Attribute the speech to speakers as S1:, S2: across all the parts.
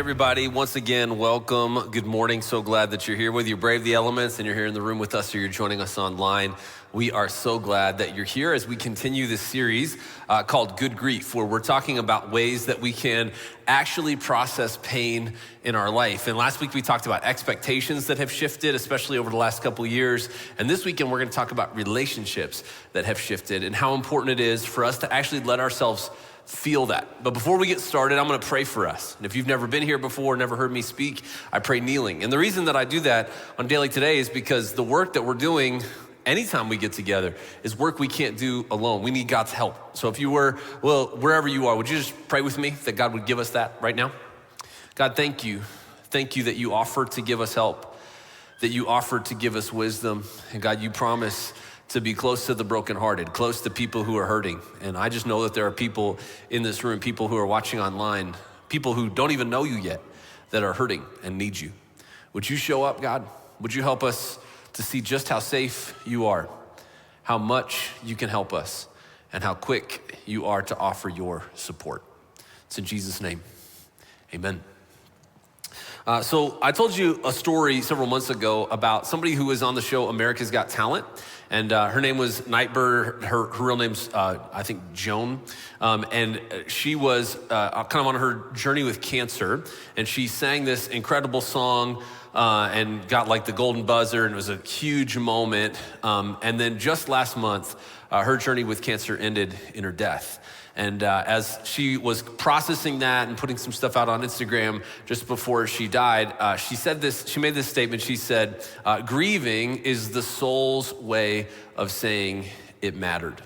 S1: everybody. Once again, welcome. Good morning. So glad that you're here. Whether you brave the elements and you're here in the room with us or you're joining us online, we are so glad that you're here as we continue this series called Good Grief, where we're talking about ways that we can actually process pain in our life. And last week we talked about expectations that have shifted, especially over the last couple of years. And this weekend we're going to talk about relationships that have shifted and how important it is for us to actually let ourselves feel that. But before we get started, I'm gonna pray for us. And if you've never been here before, never heard me speak, I pray kneeling. And the reason that I do that on Daily Today is because the work that we're doing anytime we get together is work we can't do alone. We need God's help. So if you were, wherever you are, would you just pray with me that God would give us that right now? God, thank you. Thank you that you offer to give us help, that you offer to give us wisdom. And God, you promise to be close to the brokenhearted, close to people who are hurting. And I just know that there are people in this room, people who are watching online, people who don't even know you yet that are hurting and need you. Would you show up, God? Would you help us to see just how safe you are, how much you can help us, and how quick you are to offer your support? It's in Jesus' name, amen. So I told you a story several months ago about somebody who was on the show America's Got Talent. And her name was Nightbird. Her real name's, I think, Joan. And she was kind of on her journey with cancer. And she sang this incredible song and got like the golden buzzer. And it was a huge moment. And then just last month, her journey with cancer ended in her death. And as she was processing that and putting some stuff out on Instagram just before she died, she made this statement. She said, grieving is the soul's way of saying it mattered.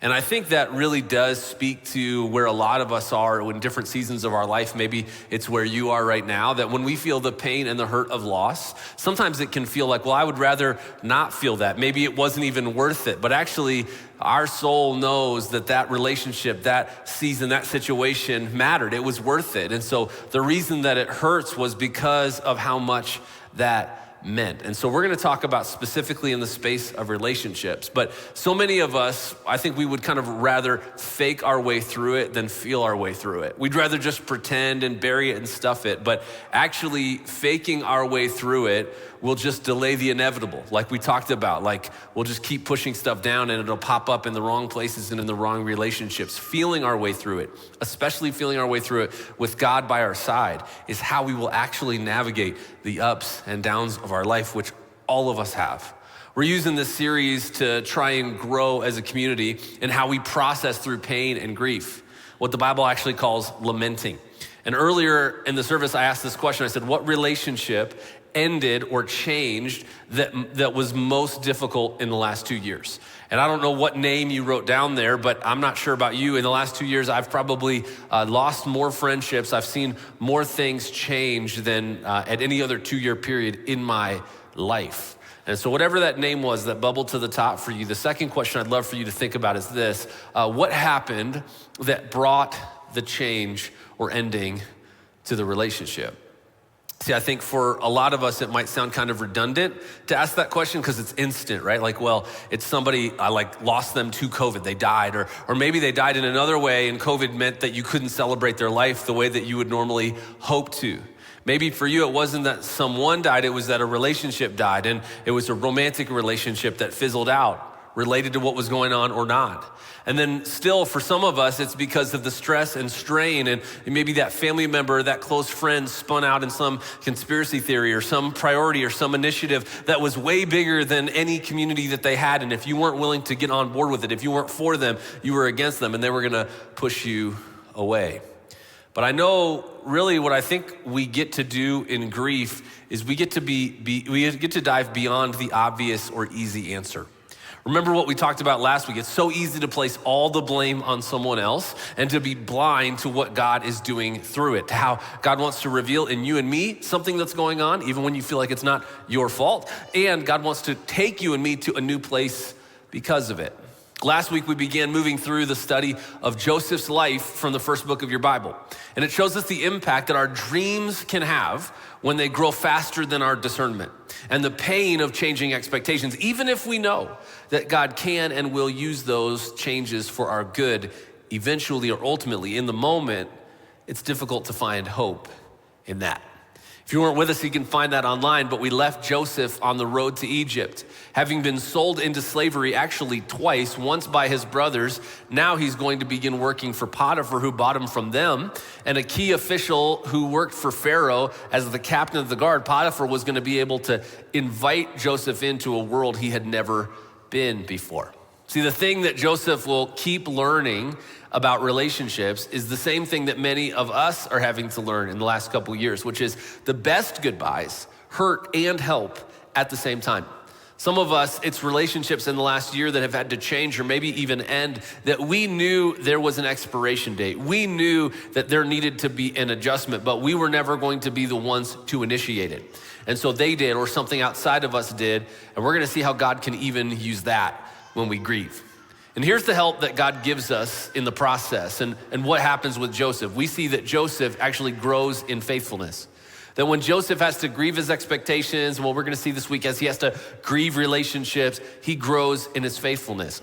S1: And I think that really does speak to where a lot of us are in different seasons of our life. Maybe it's where you are right now, that when we feel the pain and the hurt of loss, sometimes it can feel like, well, I would rather not feel that. Maybe it wasn't even worth it. But actually, our soul knows that that relationship, that season, that situation mattered. It was worth it. And so the reason that it hurts was because of how much that meant. And so we're going to talk about specifically in the space of relationships. But so many of us, I think we would kind of rather fake our way through it than feel our way through it. We'd rather just pretend and bury it and stuff it. But actually faking our way through it will just delay the inevitable, like we talked about. Like we'll just keep pushing stuff down and it'll pop up in the wrong places and in the wrong relationships. Feeling our way through it, especially feeling our way through it with God by our side, is how we will actually navigate the ups and downs of our life, which all of us have. We're using this series to try and grow as a community in how we process through pain and grief, what the Bible actually calls lamenting. And earlier in the service, I asked this question. I said, what relationship ended or changed that was most difficult in the last 2 years? And I don't know what name you wrote down there, but I'm not sure about you. In the last 2 years, I've probably lost more friendships. I've seen more things change than at any other 2-year period in my life. And so whatever that name was that bubbled to the top for you, the second question I'd love for you to think about is this. What happened that brought the change or ending to the relationship? See, I think for a lot of us, it might sound kind of redundant to ask that question because it's instant, right? Like, well, it's somebody, I lost them to COVID, they died, or maybe they died in another way and COVID meant that you couldn't celebrate their life the way that you would normally hope to. Maybe for you, it wasn't that someone died, it was that a relationship died, and it was a romantic relationship that fizzled out, related to what was going on or not. And then still, for some of us, it's because of the stress and strain, and maybe that family member, that close friend spun out in some conspiracy theory or some priority or some initiative that was way bigger than any community that they had. And if you weren't willing to get on board with it, if you weren't for them, you were against them, and they were gonna push you away. But I know really what I think we get to do in grief is we get to dive beyond the obvious or easy answer. Remember what we talked about last week. It's so easy to place all the blame on someone else and to be blind to what God is doing through it, to how God wants to reveal in you and me something that's going on, even when you feel like it's not your fault. And God wants to take you and me to a new place because of it. Last week, we began moving through the study of Joseph's life from the first book of your Bible. And it shows us the impact that our dreams can have when they grow faster than our discernment, and the pain of changing expectations, even if we know that God can and will use those changes for our good eventually or ultimately. In the moment, it's difficult to find hope in that. If you weren't with us, you can find that online, but we left Joseph on the road to Egypt. Having been sold into slavery actually twice, once by his brothers, now he's going to begin working for Potiphar, who bought him from them, and a key official who worked for Pharaoh as the captain of the guard. Potiphar was going to be able to invite Joseph into a world he had never been before. See, the thing that Joseph will keep learning about relationships is the same thing that many of us are having to learn in the last couple of years, which is the best goodbyes hurt and help at the same time. Some of us, it's relationships in the last year that have had to change or maybe even end that we knew there was an expiration date. We knew that there needed to be an adjustment, but we were never going to be the ones to initiate it. And so they did, or something outside of us did, and we're gonna see how God can even use that when we grieve. And here's the help that God gives us in the process and what happens with Joseph. We see that Joseph actually grows in faithfulness. That when Joseph has to grieve his expectations, and what we're gonna see this week as he has to grieve relationships, he grows in his faithfulness.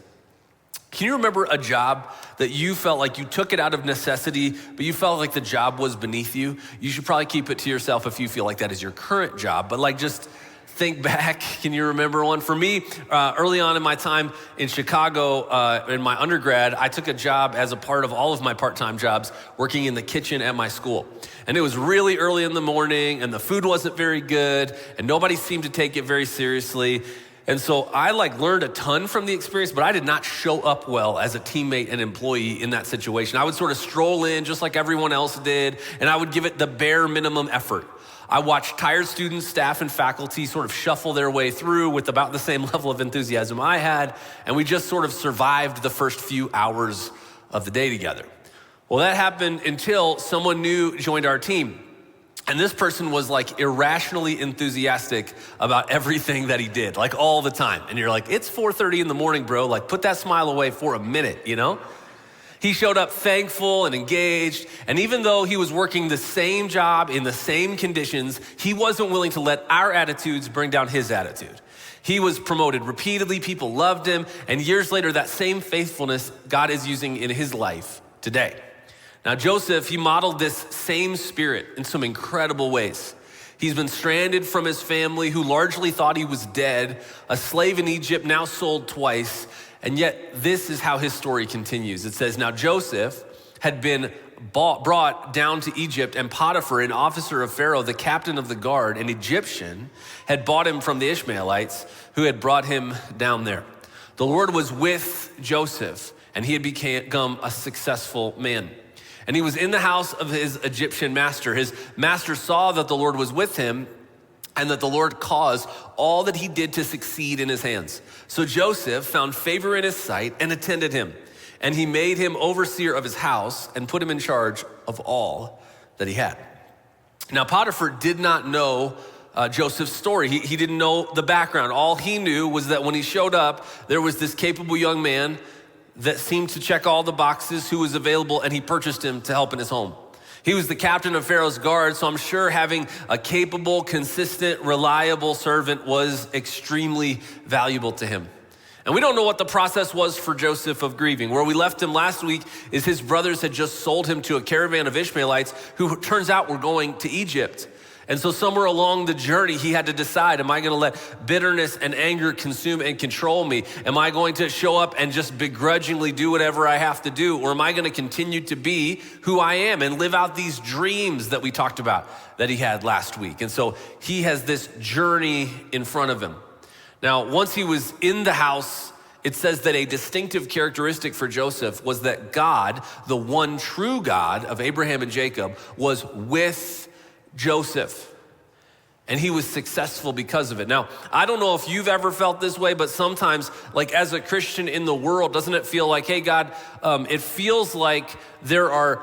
S1: Can you remember a job that you felt like you took it out of necessity, but you felt like the job was beneath you? You should probably keep it to yourself if you feel like that is your current job, but like just think back. Can you remember one? For me, early on in my time in Chicago, in my undergrad, I took a job as a part of all of my part-time jobs working in the kitchen at my school. And it was really early in the morning and the food wasn't very good and nobody seemed to take it very seriously. And so I learned a ton from the experience, but I did not show up well as a teammate and employee in that situation. I would sort of stroll in just like everyone else did, and I would give it the bare minimum effort. I watched tired students, staff, and faculty sort of shuffle their way through with about the same level of enthusiasm I had, and we just sort of survived the first few hours of the day together. Well, that happened until someone new joined our team. And this person was irrationally enthusiastic about everything that he did, all the time. And you're like, it's 4:30 in the morning, bro. Put that smile away for a minute, you know? He showed up thankful and engaged, and even though he was working the same job in the same conditions, he wasn't willing to let our attitudes bring down his attitude. He was promoted repeatedly, people loved him, and years later, that same faithfulness God is using in his life today. Now, Joseph, he modeled this same spirit in some incredible ways. He's been stranded from his family who largely thought he was dead, a slave in Egypt, now sold twice, and yet this is how his story continues. It says, now Joseph had been brought down to Egypt, and Potiphar, an officer of Pharaoh, the captain of the guard, an Egyptian, had bought him from the Ishmaelites who had brought him down there. The Lord was with Joseph, and he had become a successful man. And he was in the house of his Egyptian master. His master saw that the Lord was with him and that the Lord caused all that he did to succeed in his hands. So Joseph found favor in his sight and attended him. And he made him overseer of his house and put him in charge of all that he had. Now Potiphar did not know Joseph's story. He didn't know the background. All he knew was that when he showed up, there was this capable young man that seemed to check all the boxes, who was available, and he purchased him to help in his home. He was the captain of Pharaoh's guard, so I'm sure having a capable, consistent, reliable servant was extremely valuable to him. And we don't know what the process was for Joseph of grieving. Where we left him last week is his brothers had just sold him to a caravan of Ishmaelites who turns out were going to Egypt. And so somewhere along the journey, he had to decide, am I gonna let bitterness and anger consume and control me? Am I going to show up and just begrudgingly do whatever I have to do? Or am I gonna continue to be who I am and live out these dreams that we talked about that he had last week? And so he has this journey in front of him. Now, once he was in the house, it says that a distinctive characteristic for Joseph was that God, the one true God of Abraham and Jacob, was with Joseph, and he was successful because of it. Now, I don't know if you've ever felt this way, but sometimes, as a Christian in the world, doesn't it feel like, hey, God, it feels like there are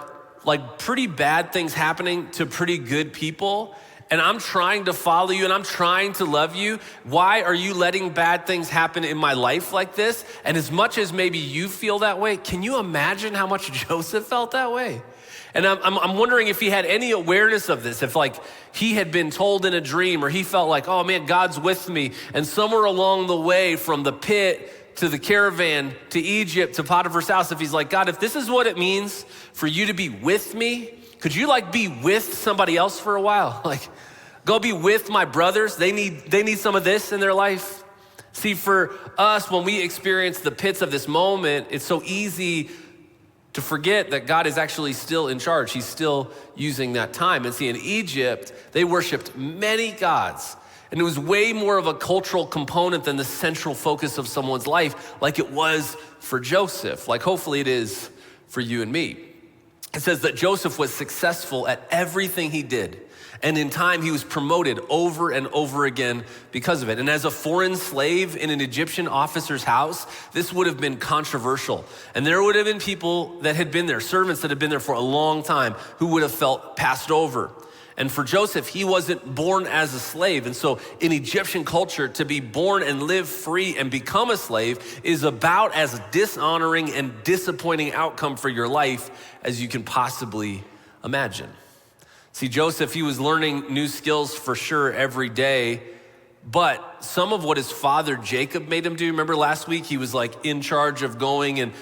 S1: pretty bad things happening to pretty good people, and I'm trying to follow you and I'm trying to love you. Why are you letting bad things happen in my life like this? And as much as maybe you feel that way, can you imagine how much Joseph felt that way? And I'm wondering if he had any awareness of this, if he had been told in a dream, or he felt like, oh man, God's with me. And somewhere along the way, from the pit to the caravan to Egypt to Potiphar's house, if he's like, God, if this is what it means for you to be with me, Could you be with somebody else for a while? Go be with my brothers. They need some of this in their life. See, for us, when we experience the pits of this moment, it's so easy to forget that God is actually still in charge. He's still using that time. And see, in Egypt, they worshiped many gods. And it was way more of a cultural component than the central focus of someone's life, like it was for Joseph, like hopefully it is for you and me. It says that Joseph was successful at everything he did. And in time, he was promoted over and over again because of it. And as a foreign slave in an Egyptian officer's house, this would have been controversial. And there would have been people that had been there, servants that had been there for a long time, who would have felt passed over. And for Joseph, he wasn't born as a slave. And so in Egyptian culture, to be born and live free and become a slave is about as dishonoring and disappointing outcome for your life as you can possibly imagine. See, Joseph, he was learning new skills for sure every day, but some of what his father Jacob made him do, remember last week, he was in charge of going and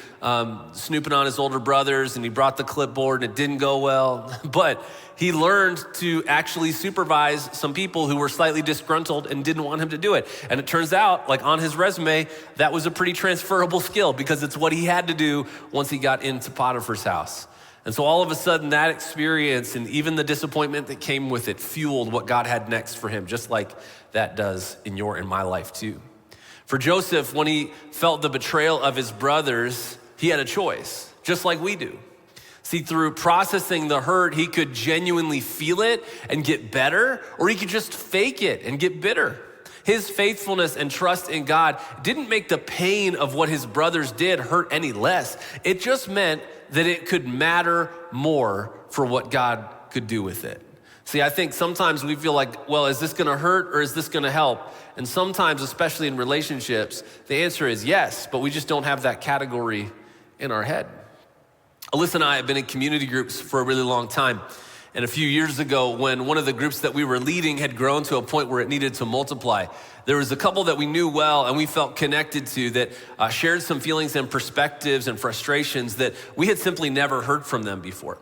S1: snooping on his older brothers, and he brought the clipboard and it didn't go well, but he learned to actually supervise some people who were slightly disgruntled and didn't want him to do it. And it turns out, on his resume, that was a pretty transferable skill because it's what he had to do once he got into Potiphar's house. And so all of a sudden that experience and even the disappointment that came with it fueled what God had next for him, just like that does in your and my life too. For Joseph, when he felt the betrayal of his brothers, he had a choice, just like we do. See, through processing the hurt, he could genuinely feel it and get better, or he could just fake it and get bitter. His faithfulness and trust in God didn't make the pain of what his brothers did hurt any less. It just meant that it could matter more for what God could do with it. See, I think sometimes we feel is this gonna hurt or is this gonna help? And sometimes, especially in relationships, the answer is yes, but we just don't have that category in our head. Alyssa and I have been in community groups for a really long time. And a few years ago, when one of the groups that we were leading had grown to a point where it needed to multiply, there was a couple that we knew well and we felt connected to that shared some feelings and perspectives and frustrations that we had simply never heard from them before.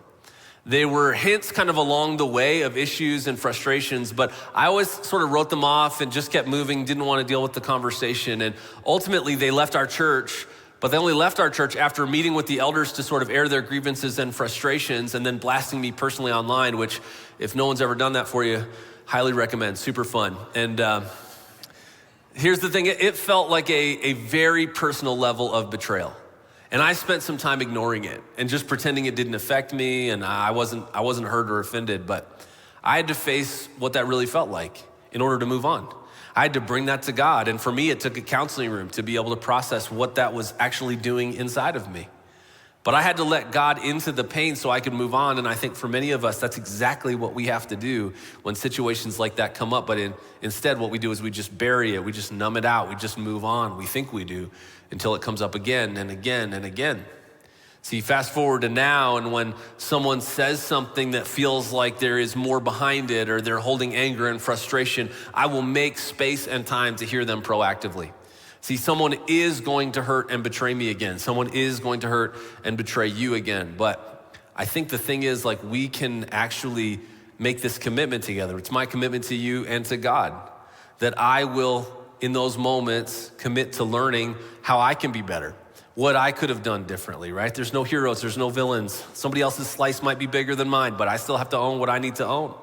S1: They were hints kind of along the way of issues and frustrations, but I always sort of wrote them off and just kept moving, didn't want to deal with the conversation. And ultimately they left our church, but they only left our church after meeting with the elders to sort of air their grievances and frustrations and then blasting me personally online, which if no one's ever done that for you, highly recommend, super fun. And here's the thing, it felt like a very personal level of betrayal. And I spent some time ignoring it and just pretending it didn't affect me and I wasn't hurt or offended, but I had to face what that really felt like in order to move on. I had to bring that to God. And for me, it took a counseling room to be able to process what that was actually doing inside of me. But I had to let God into the pain so I could move on. And I think for many of us, that's exactly what we have to do when situations like that come up. But instead, what we do is we just bury it. We just numb it out. We just move on. We think we do until it comes up again and again and again. See, fast forward to now, and when someone says something that feels like there is more behind it or they're holding anger and frustration, I will make space and time to hear them proactively. See, someone is going to hurt and betray me again. Someone is going to hurt and betray you again. But I think the thing is, we can actually make this commitment together. It's my commitment to you and to God that I will, in those moments, commit to learning how I can be better. What I could have done differently, right? There's no heroes, there's no villains. Somebody else's slice might be bigger than mine, but I still have to own what I need to own.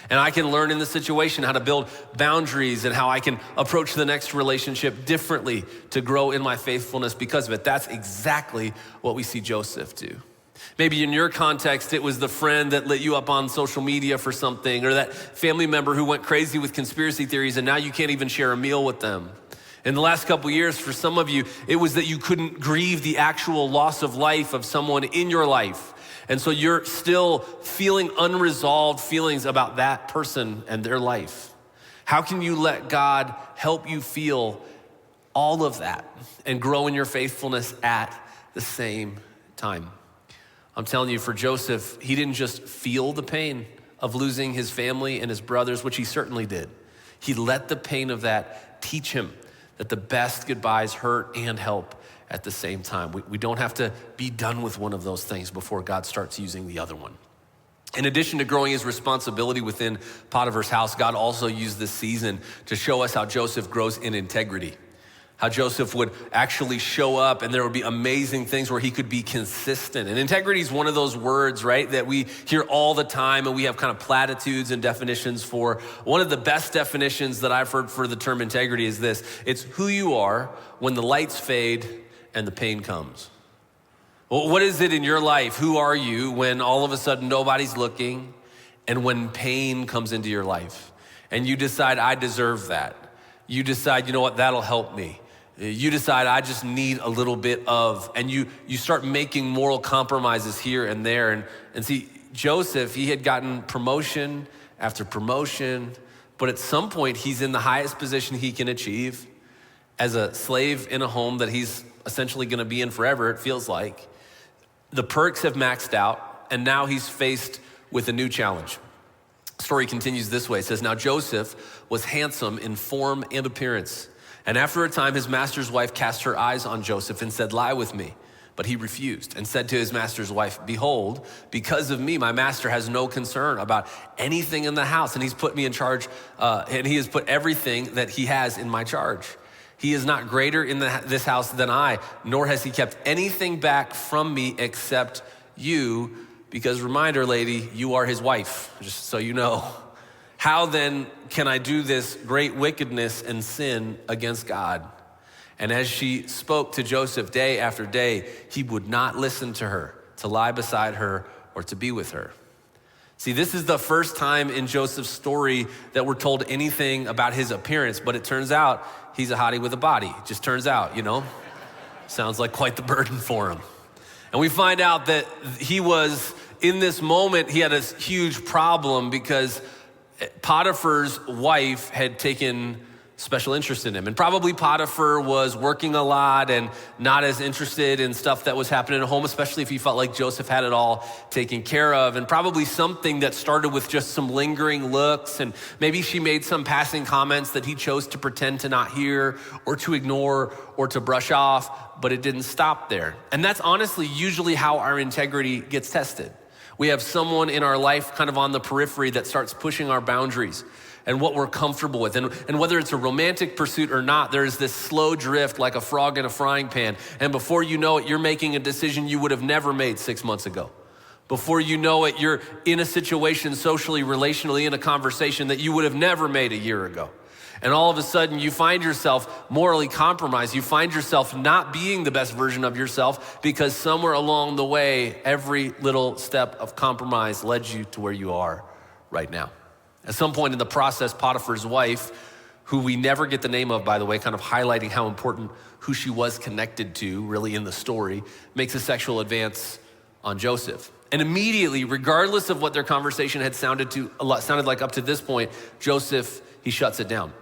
S1: And I can learn in the situation how to build boundaries and how I can approach the next relationship differently to grow in my faithfulness because of it. That's exactly what we see Joseph do. Maybe in your context, it was the friend that lit you up on social media for something, or that family member who went crazy with conspiracy theories and now you can't even share a meal with them. In the last couple of years, for some of you, it was that you couldn't grieve the actual loss of life of someone in your life. And so you're still feeling unresolved feelings about that person and their life. How can you let God help you feel all of that and grow in your faithfulness at the same time? I'm telling you, for Joseph, he didn't just feel the pain of losing his family and his brothers, which he certainly did. He let the pain of that teach him that the best goodbyes hurt and help at the same time. We don't have to be done with one of those things before God starts using the other one. In addition to growing his responsibility within Potiphar's house, God also used this season to show us how Joseph grows in integrity. How Joseph would actually show up and there would be amazing things where he could be consistent. And integrity is one of those words, right, that we hear all the time and we have kind of platitudes and definitions for. One of the best definitions that I've heard for the term integrity is this: it's who you are when the lights fade and the pain comes. Well, what is it in your life? Who are you when all of a sudden nobody's looking and when pain comes into your life and you decide, I deserve that. You decide, you know what, that'll help me. You decide, I just need a little bit of, and you start making moral compromises here and there. And see, Joseph, he had gotten promotion after promotion, but at some point he's in the highest position he can achieve as a slave in a home that he's essentially gonna be in forever, it feels like. The perks have maxed out, and now he's faced with a new challenge. The story continues this way. It says, now Joseph was handsome in form and appearance. And after a time, his master's wife cast her eyes on Joseph and said, lie with me. But he refused and said to his master's wife, behold, because of me, my master has no concern about anything in the house. And he's put me in charge, and he has put everything that he has in my charge. He is not greater in this house than I, nor has he kept anything back from me except you. Because reminder, lady, you are his wife, just so you know. How then can I do this great wickedness and sin against God? And as she spoke to Joseph day after day, he would not listen to her, to lie beside her, or to be with her. See, this is the first time in Joseph's story that we're told anything about his appearance, but it turns out he's a hottie with a body. It just turns out, you know? Sounds like quite the burden for him. And we find out that he was, in this moment, he had a huge problem because Potiphar's wife had taken special interest in him. And probably Potiphar was working a lot and not as interested in stuff that was happening at home, especially if he felt like Joseph had it all taken care of. And probably something that started with just some lingering looks. And maybe she made some passing comments that he chose to pretend to not hear or to ignore or to brush off, but it didn't stop there. And that's honestly usually how our integrity gets tested. We have someone in our life kind of on the periphery that starts pushing our boundaries and what we're comfortable with. And whether it's a romantic pursuit or not, there's this slow drift like a frog in a frying pan. And before you know it, you're making a decision you would have never made 6 months ago. Before you know it, you're in a situation socially, relationally, in a conversation that you would have never made a year ago. And all of a sudden you find yourself morally compromised. You find yourself not being the best version of yourself because somewhere along the way, every little step of compromise led you to where you are right now. At some point in the process, Potiphar's wife, who we never get the name of, by the way, kind of highlighting how important who she was connected to really in the story, makes a sexual advance on Joseph. And immediately, regardless of what their conversation had sounded like up to this point, Joseph, he shuts it down.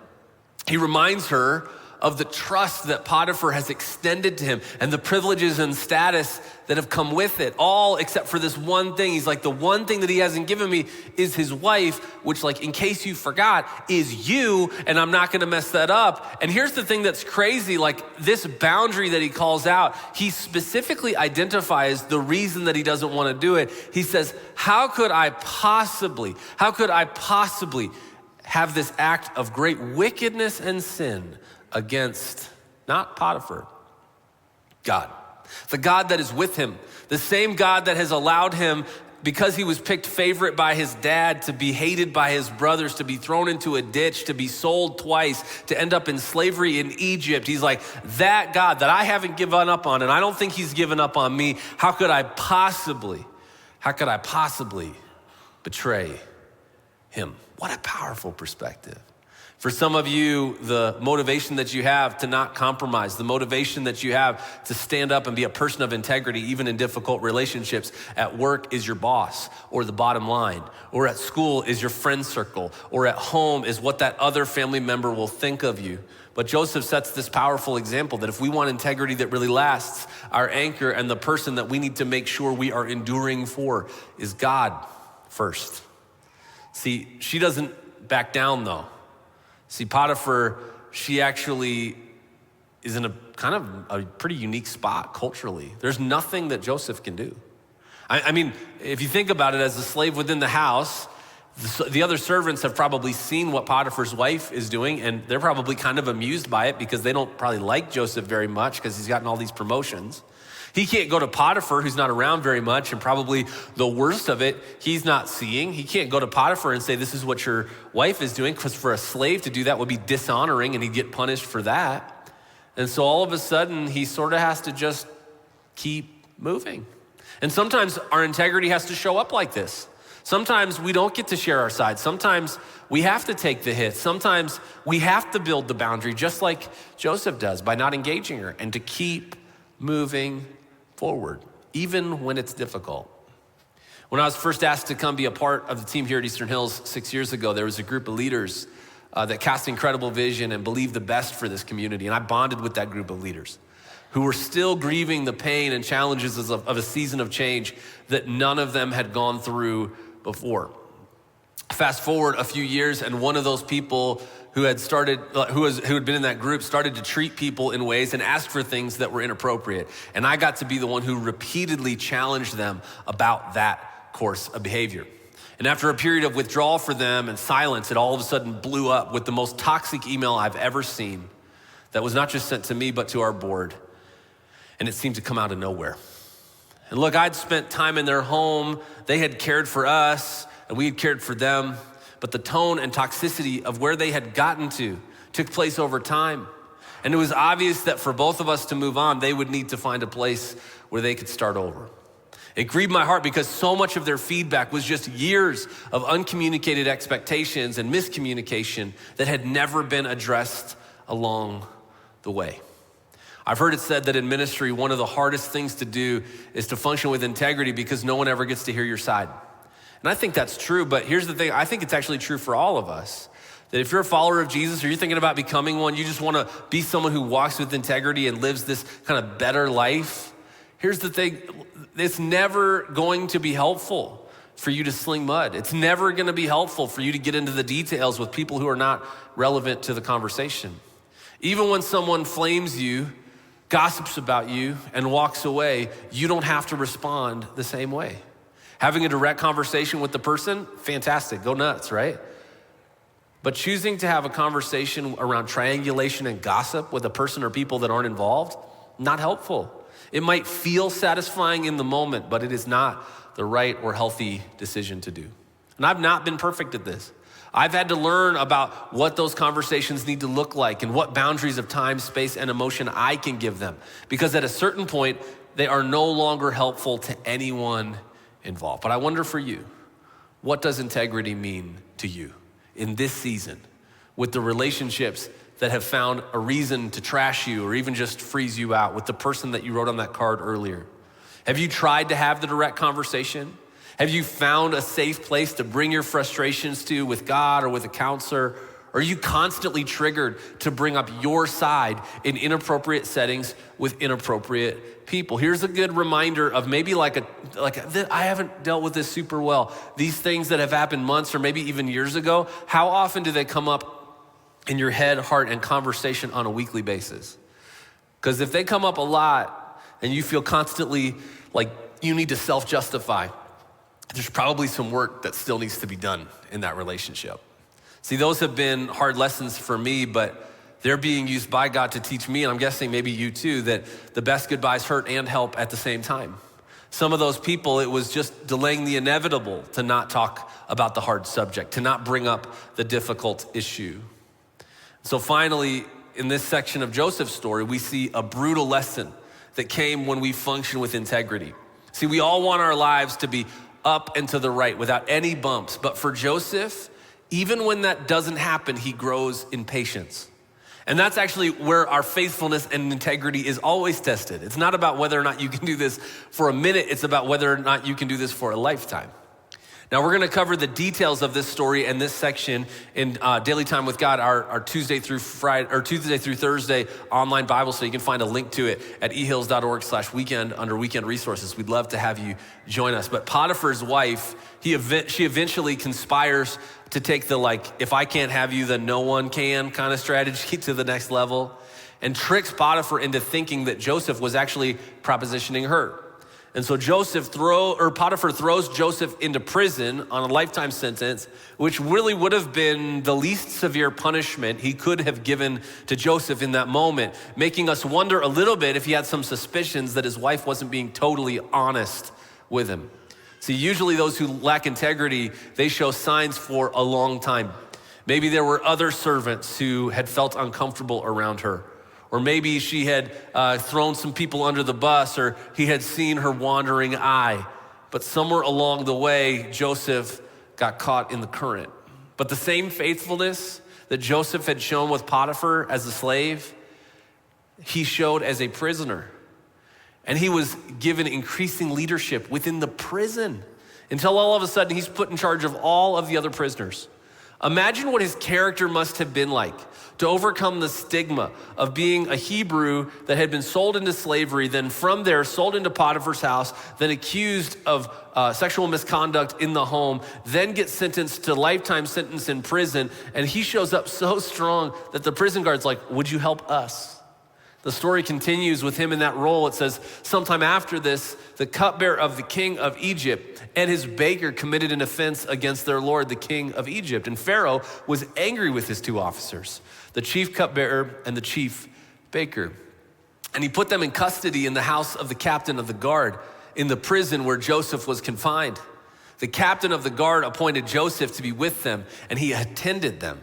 S1: He reminds her of the trust that Potiphar has extended to him and the privileges and status that have come with it, all except for this one thing. He's like, the one thing that he hasn't given me is his wife, which, like, in case you forgot, is you, and I'm not gonna mess that up. And here's the thing that's crazy, like this boundary that he calls out, he specifically identifies the reason that he doesn't wanna do it. He says, how could I possibly have this act of great wickedness and sin against not Potiphar, God, the God that is with him, the same God that has allowed him, because he was picked favorite by his dad, to be hated by his brothers, to be thrown into a ditch, to be sold twice, to end up in slavery in Egypt. He's like, that God that I haven't given up on, and I don't think he's given up on me, how could I possibly betray him? What a powerful perspective. For some of you, the motivation that you have to not compromise, the motivation that you have to stand up and be a person of integrity, even in difficult relationships, at work is your boss or the bottom line, or at school is your friend circle, or at home is what that other family member will think of you. But Joseph sets this powerful example that if we want integrity that really lasts, our anchor and the person that we need to make sure we are enduring for is God first. See, she doesn't back down though. See, Potiphar, she actually is in a kind of a pretty unique spot culturally. There's nothing that Joseph can do. I mean, if you think about it, as a slave within the house, the other servants have probably seen what Potiphar's wife is doing, and they're probably kind of amused by it because they don't probably like Joseph very much because he's gotten all these promotions. He can't go to Potiphar, who's not around very much, and probably the worst of it, he's not seeing. He can't go to Potiphar and say, this is what your wife is doing, because for a slave to do that would be dishonoring, and he'd get punished for that. And so all of a sudden, he sort of has to just keep moving. And sometimes our integrity has to show up like this. Sometimes we don't get to share our side. Sometimes we have to take the hit. Sometimes we have to build the boundary, just like Joseph does, by not engaging her, and to keep moving forward, even when it's difficult. When I was first asked to come be a part of the team here at Eastern Hills 6 years ago, there was a group of leaders that cast incredible vision and believed the best for this community. And I bonded with that group of leaders who were still grieving the pain and challenges of a season of change that none of them had gone through before. Fast forward a few years, and one of those people who had been in that group started to treat people in ways and ask for things that were inappropriate. And I got to be the one who repeatedly challenged them about that course of behavior. And after a period of withdrawal for them and silence, it all of a sudden blew up with the most toxic email I've ever seen that was not just sent to me, but to our board. And it seemed to come out of nowhere. And look, I'd spent time in their home. They had cared for us, and we had cared for them. But the tone and toxicity of where they had gotten to took place over time. And it was obvious that for both of us to move on, they would need to find a place where they could start over. It grieved my heart because so much of their feedback was just years of uncommunicated expectations and miscommunication that had never been addressed along the way. I've heard it said that in ministry, one of the hardest things to do is to function with integrity because no one ever gets to hear your side. And I think that's true, but here's the thing, I think it's actually true for all of us. That if you're a follower of Jesus or you're thinking about becoming one, you just wanna be someone who walks with integrity and lives this kind of better life. Here's the thing, it's never going to be helpful for you to sling mud. It's never gonna be helpful for you to get into the details with people who are not relevant to the conversation. Even when someone flames you, gossips about you, and walks away, you don't have to respond the same way. Having a direct conversation with the person, fantastic, go nuts, right? But choosing to have a conversation around triangulation and gossip with a person or people that aren't involved, not helpful. It might feel satisfying in the moment, but it is not the right or healthy decision to do. And I've not been perfect at this. I've had to learn about what those conversations need to look like and what boundaries of time, space, and emotion I can give them. Because at a certain point, they are no longer helpful to anyone involved. But I wonder for you, what does integrity mean to you in this season with the relationships that have found a reason to trash you or even just freeze you out, with the person that you wrote on that card earlier? Have you tried to have the direct conversation? Have you found a safe place to bring your frustrations to with God or with a counselor? Or are you constantly triggered to bring up your side in inappropriate settings with inappropriate people? Here's a good reminder of maybe I haven't dealt with this super well. These things that have happened months or maybe even years ago, how often do they come up in your head, heart, and conversation on a weekly basis? Because if they come up a lot and you feel constantly like you need to self-justify, there's probably some work that still needs to be done in that relationship. See, those have been hard lessons for me, but they're being used by God to teach me, and I'm guessing maybe you too, that the best goodbyes hurt and help at the same time. Some of those people, it was just delaying the inevitable to not talk about the hard subject, to not bring up the difficult issue. So finally, in this section of Joseph's story, we see a brutal lesson that came when we function with integrity. See, we all want our lives to be up and to the right without any bumps, but for Joseph, even when that doesn't happen, he grows in patience. And that's actually where our faithfulness and integrity is always tested. It's not about whether or not you can do this for a minute, it's about whether or not you can do this for a lifetime. Now we're gonna cover the details of this story and this section in Daily Time with God, our Tuesday through Thursday online Bible study. You can find a link to it at ehills.org/weekend under weekend resources. We'd love to have you join us. But Potiphar's wife, she eventually conspires to take the if I can't have you, then no one can kind of strategy to the next level, and tricks Potiphar into thinking that Joseph was actually propositioning her. And so Potiphar throws Joseph into prison on a lifetime sentence, which really would have been the least severe punishment he could have given to Joseph in that moment, making us wonder a little bit if he had some suspicions that his wife wasn't being totally honest with him. See, usually those who lack integrity, they show signs for a long time. Maybe there were other servants who had felt uncomfortable around her. Or maybe she had thrown some people under the bus, or he had seen her wandering eye. But somewhere along the way, Joseph got caught in the current. But the same faithfulness that Joseph had shown with Potiphar as a slave, he showed as a prisoner. And he was given increasing leadership within the prison until all of a sudden he's put in charge of all of the other prisoners. Imagine what his character must have been like to overcome the stigma of being a Hebrew that had been sold into slavery, then from there sold into Potiphar's house, then accused of sexual misconduct in the home, then gets sentenced to lifetime sentence in prison. And he shows up so strong that the prison guard's like, would you help us? The story continues with him in that role. It says, sometime after this, the cupbearer of the king of Egypt and his baker committed an offense against their lord, the king of Egypt. And Pharaoh was angry with his two officers, the chief cupbearer and the chief baker. And he put them in custody in the house of the captain of the guard in the prison where Joseph was confined. The captain of the guard appointed Joseph to be with them, and he attended them.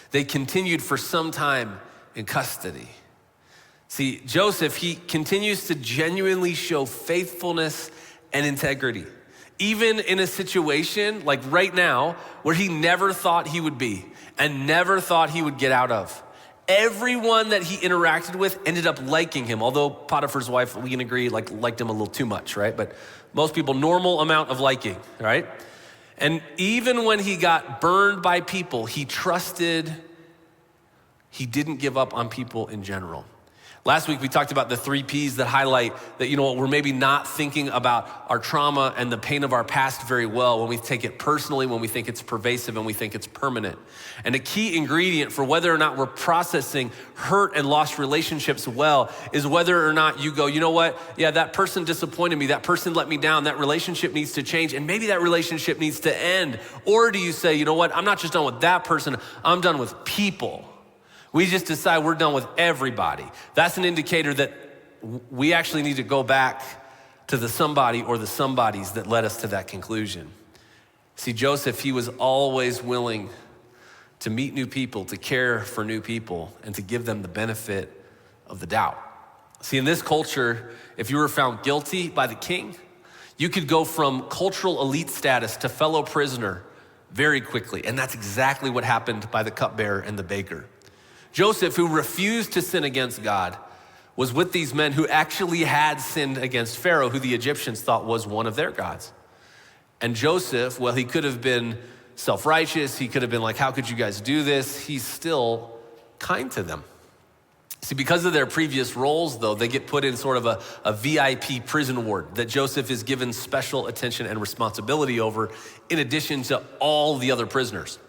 S1: They continued for some time in custody. See, Joseph, he continues to genuinely show faithfulness and integrity, even in a situation like right now where he never thought he would be and never thought he would get out of. Everyone that he interacted with ended up liking him, although Potiphar's wife, we can agree, liked him a little too much, right? But most people, normal amount of liking, right? And even when he got burned by people, he trusted, he didn't give up on people in general. Last week, we talked about the 3 Ps that highlight that, we're maybe not thinking about our trauma and the pain of our past very well when we take it personally, when we think it's pervasive and we think it's permanent. And a key ingredient for whether or not we're processing hurt and lost relationships well is whether or not you go, you know what? Yeah, that person disappointed me. That person let me down. That relationship needs to change. And maybe that relationship needs to end. Or do you say, you know what? I'm not just done with that person. I'm done with people. We just decide we're done with everybody. That's an indicator that we actually need to go back to the somebody or the somebodies that led us to that conclusion. See, Joseph, he was always willing to meet new people, to care for new people, and to give them the benefit of the doubt. See, in this culture, if you were found guilty by the king, you could go from cultural elite status to fellow prisoner very quickly. And that's exactly what happened by the cupbearer and the baker. Joseph, who refused to sin against God, was with these men who actually had sinned against Pharaoh, who the Egyptians thought was one of their gods. And Joseph, well, he could have been self-righteous. He could have been like, how could you guys do this? He's still kind to them. See, because of their previous roles, though, they get put in sort of a VIP prison ward that Joseph is given special attention and responsibility over, in addition to all the other prisoners,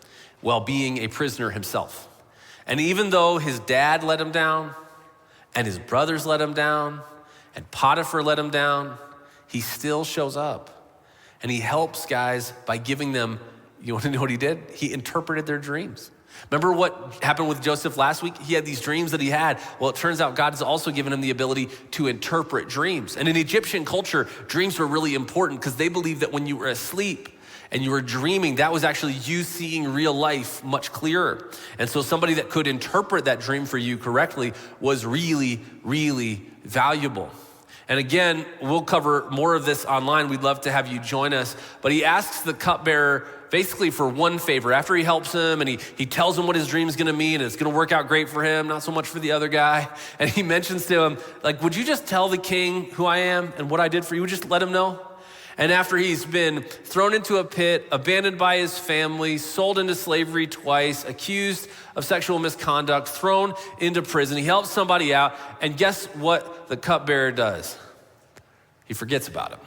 S1: while being a prisoner himself. And even though his dad let him down, and his brothers let him down, and Potiphar let him down, he still shows up. And he helps guys by giving them, you want to know what he did? He interpreted their dreams. Remember what happened with Joseph last week? He had these dreams that he had. Well, it turns out God has also given him the ability to interpret dreams. And in Egyptian culture, dreams were really important because they believed that when you were asleep, and you were dreaming, that was actually you seeing real life much clearer. And so somebody that could interpret that dream for you correctly was really, really valuable. And again, we'll cover more of this online. We'd love to have you join us. But he asks the cupbearer basically for one favor. After he helps him and he tells him what his dream is gonna mean, and it's gonna work out great for him, not so much for the other guy. And he mentions to him, like, would you just tell the king who I am and what I did for you? Would you just let him know? And after he's been thrown into a pit, abandoned by his family, sold into slavery twice, accused of sexual misconduct, thrown into prison, he helps somebody out, and guess what the cupbearer does? He forgets about him.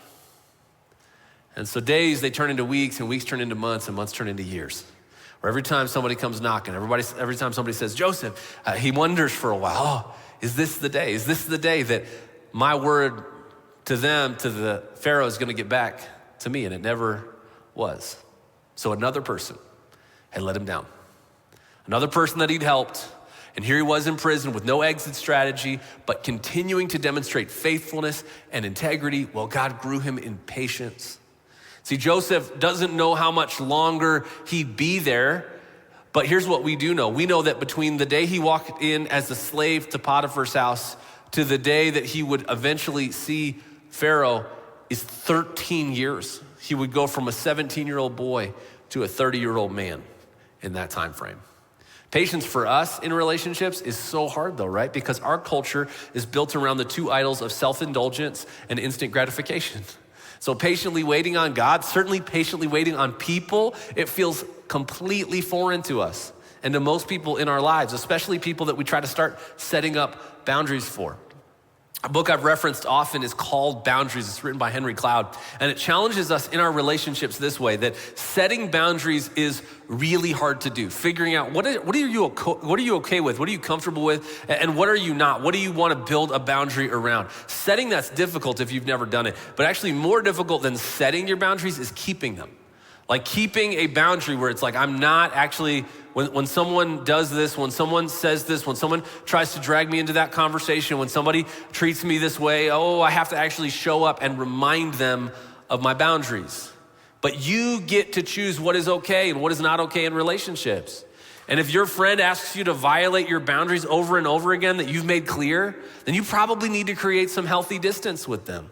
S1: And so days, they turn into weeks, and weeks turn into months, and months turn into years. Where every time somebody comes knocking, every time somebody says, Joseph, he wonders for a while, is this the day? Is this the day that my word to the Pharaoh is gonna get back to me, and it never was. So another person had let him down. Another person that he'd helped, and here he was in prison with no exit strategy, but continuing to demonstrate faithfulness and integrity while God grew him in patience. See, Joseph doesn't know how much longer he'd be there, but here's what we do know. We know that between the day he walked in as a slave to Potiphar's house to the day that he would eventually see Pharaoh is 13 years. He would go from a 17-year-old boy to a 30-year-old man in that time frame. Patience for us in relationships is so hard though, right? Because our culture is built around the two idols of self-indulgence and instant gratification. So patiently waiting on God, certainly patiently waiting on people, it feels completely foreign to us and to most people in our lives, especially people that we try to start setting up boundaries for. A book I've referenced often is called Boundaries. It's written by Henry Cloud, and it challenges us in our relationships this way, that setting boundaries is really hard to do. Figuring out what are you okay with, what are you comfortable with, and what are you not? What do you want to build a boundary around? Setting that's difficult if you've never done it, but actually more difficult than setting your boundaries is keeping them. Like keeping a boundary where it's like, I'm not actually, when someone does this, when someone says this, when someone tries to drag me into that conversation, when somebody treats me this way, I have to actually show up and remind them of my boundaries. But you get to choose what is okay and what is not okay in relationships. And if your friend asks you to violate your boundaries over and over again that you've made clear, then you probably need to create some healthy distance with them.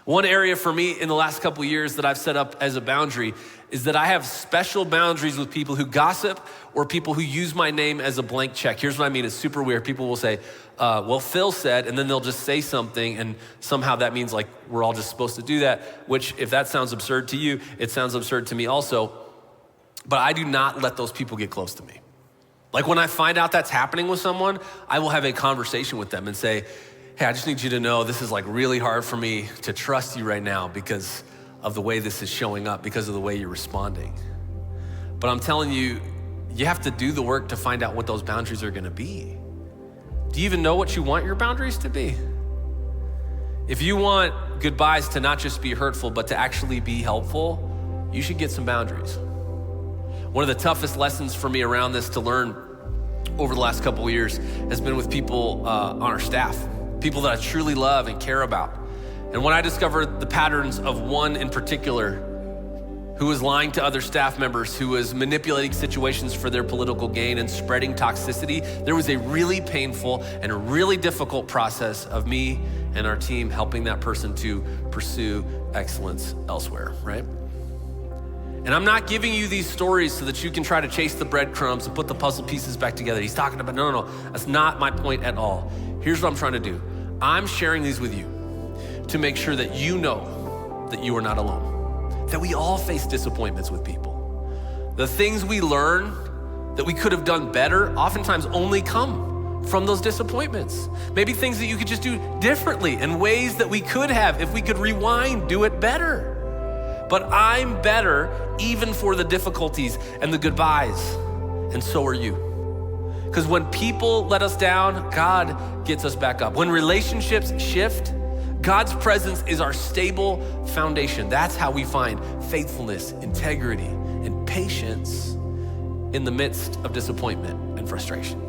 S1: One area for me in the last couple of years that I've set up as a boundary is that I have special boundaries with people who gossip or people who use my name as a blank check. Here's what I mean, it's super weird. People will say, well, Phil said, and then they'll just say something and somehow that means like we're all just supposed to do that, which if that sounds absurd to you, it sounds absurd to me also. But I do not let those people get close to me. Like when I find out that's happening with someone, I will have a conversation with them and say, hey, I just need you to know this is like really hard for me to trust you right now because of the way this is showing up, because of the way you're responding. But I'm telling you, you have to do the work to find out what those boundaries are gonna be. Do you even know what you want your boundaries to be? If you want goodbyes to not just be hurtful, but to actually be helpful, you should get some boundaries. One of the toughest lessons for me around this to learn over the last couple of years has been with people on our staff. People that I truly love and care about. And when I discovered the patterns of one in particular who was lying to other staff members, who was manipulating situations for their political gain and spreading toxicity, there was a really painful and a really difficult process of me and our team helping that person to pursue excellence elsewhere, right? And I'm not giving you these stories so that you can try to chase the breadcrumbs and put the puzzle pieces back together. He's talking about, no, that's not my point at all. Here's what I'm trying to do. I'm sharing these with you to make sure that you know that you are not alone, that we all face disappointments with people. The things we learn that we could have done better oftentimes only come from those disappointments. Maybe things that you could just do differently and ways that we could have, if we could rewind, do it better. But I'm better even for the difficulties and the goodbyes, and so are you. Because when people let us down, God gets us back up. When relationships shift, God's presence is our stable foundation. That's how we find faithfulness, integrity, and patience in the midst of disappointment and frustration.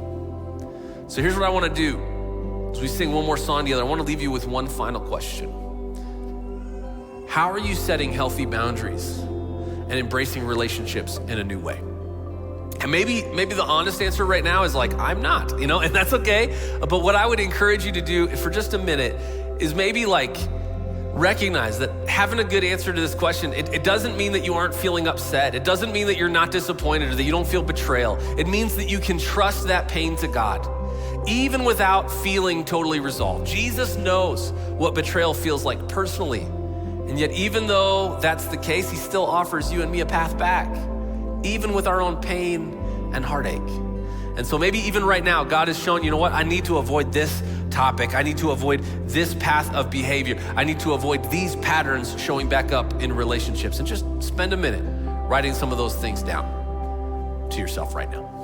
S1: So here's what I want to do. As we sing one more song together, I want to leave you with one final question. How are you setting healthy boundaries and embracing relationships in a new way? And maybe the honest answer right now is like, I'm not, and that's okay. But what I would encourage you to do for just a minute is maybe like recognize that having a good answer to this question, it doesn't mean that you aren't feeling upset. It doesn't mean that you're not disappointed or that you don't feel betrayal. It means that you can trust that pain to God, even without feeling totally resolved. Jesus knows what betrayal feels like personally. And yet, even though that's the case, he still offers you and me a path back, even with our own pain and heartache. And so maybe even right now, God is showing, I need to avoid this topic. I need to avoid this path of behavior. I need to avoid these patterns showing back up in relationships. And just spend a minute writing some of those things down to yourself right now.